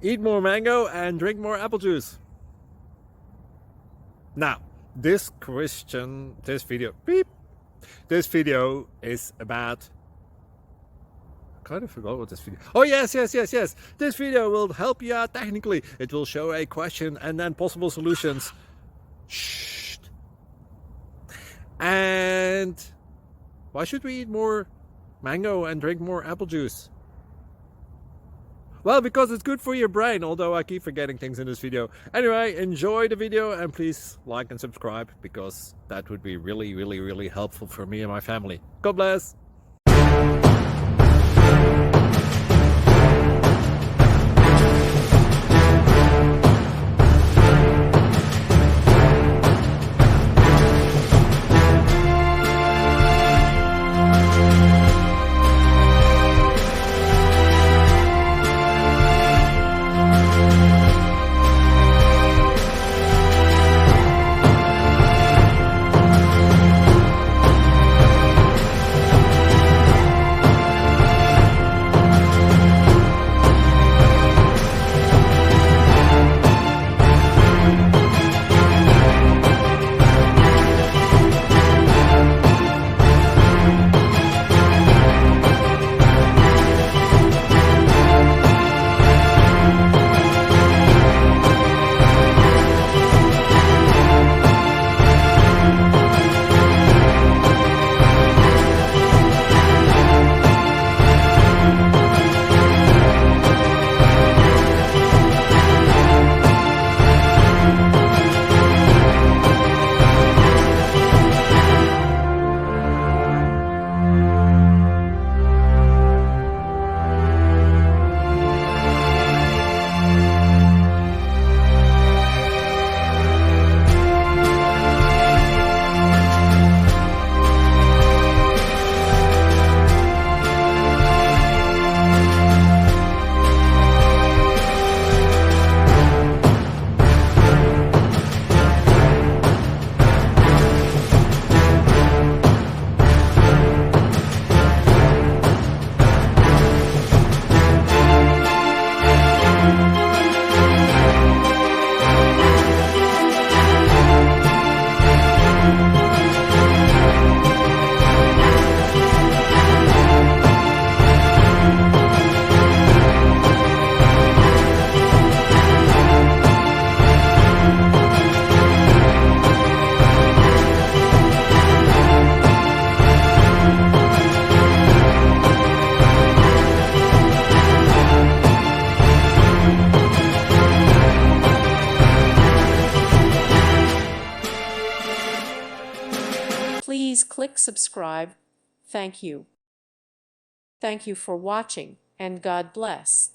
Eat more mango and drink more apple juice. Now, this video is about, I kind of forgot what this video. Oh, yes. This video will help you out technically. It will show a question and then possible solutions. Shh. And why should we eat more mango and drink more apple juice? Well, because it's good for your brain, although I keep forgetting things in this video. Anyway, enjoy the video and please like and subscribe, because that would be really helpful for me and my family. God bless! Please click subscribe. Thank you. Thank you for watching, and God bless.